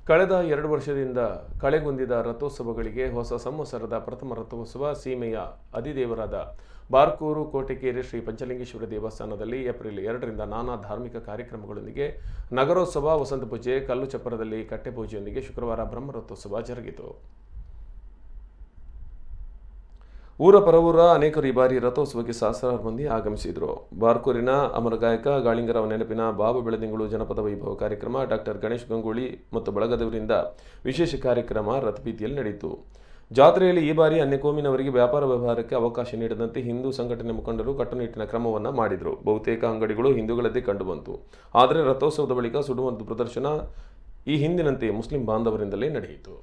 ಕಳೆದ 2 ವರ್ಷದಿಂದ ಕಳೆಗುಂದಿದ ರಥೋತ್ಸವಗಳಿಗೆ ಹೊಸ ಸಂವತ್ಸರದ ಪ್ರಥಮ ರಥೋತ್ಸವ ಸೀಮೆಯ ಅಧಿದೇವರಾದ ಬಾರ್ಕೂರು ಕೋಟೆಕೇರಿ ಶ್ರೀ ಪಂಚಲಿಂಗೇಶ್ವರ ದೇವಸ್ಥಾನದಲ್ಲಿ ಏಪ್ರಿಲ್ 2ರಿಂದ ನಾನಾ ಧಾರ್ಮಿಕ ಕಾರ್ಯಕ್ರಮಗಳೊಂದಿಗೆ ನಗರೋತ್ಸವ, ವಸಂತ ಪೂಜೆ, ಕಲ್ಲು ಚಪ್ಪರದಲ್ಲಿ ಕಟ್ಟೆಪೂಜೆಯೊಂದಿಗೆ ಶುಕ್ರವಾರ ಬ್ರಹ್ಮರಥೋತ್ಸವ ಜರುಗಿತು. ಊರ ಪರವೂರ ಅನೇಕರು ಈ ಬಾರಿ ರಥೋತ್ಸವಕ್ಕೆ ಸಹಸ್ರಾರು ಮಂದಿ ಆಗಮಿಸಿದರು. ಬಾರ್ಕೂರಿನ ಅಮರ ಗಾಯಕ ಗಾಳಿಂಗರಾವ್ ನೆನಪಿನ ಬಾಬು ಬೆಳದಿಂಗಳು ಜನಪದ ವೈಭವ ಕಾರ್ಯಕ್ರಮ, ಡಾಕ್ಟರ್ ಗಣೇಶ್ ಗಂಗೂಳಿ ಮತ್ತು ಬಳಗದವರಿಂದ ವಿಶೇಷ ಕಾರ್ಯಕ್ರಮ ರಥಬೀದಿಯಲ್ಲಿ ನಡೆಯಿತು. ಜಾತ್ರೆಯಲ್ಲಿ ಈ ಬಾರಿ ಅನ್ಯಕೋಮಿನವರಿಗೆ ವ್ಯಾಪಾರ ವ್ಯವಹಾರಕ್ಕೆ ಅವಕಾಶ ನೀಡದಂತೆ ಹಿಂದೂ ಸಂಘಟನೆ ಮುಖಂಡರು ಕಟ್ಟುನಿಟ್ಟಿನ ಕ್ರಮವನ್ನು ಮಾಡಿದರು. ಬಹುತೇಕ ಅಂಗಡಿಗಳು ಹಿಂದೂಗಳದ್ದೇ ಕಂಡುಬಂತು. ಆದರೆ ರಥೋತ್ಸವದ ಬಳಿಕ ಸುಡುವಂತ ಪ್ರದರ್ಶನ ಈ ಹಿಂದಿನಂತೆ ಮುಸ್ಲಿಂ ಬಾಂಧವರಿಂದಲೇ ನಡೆಯಿತು.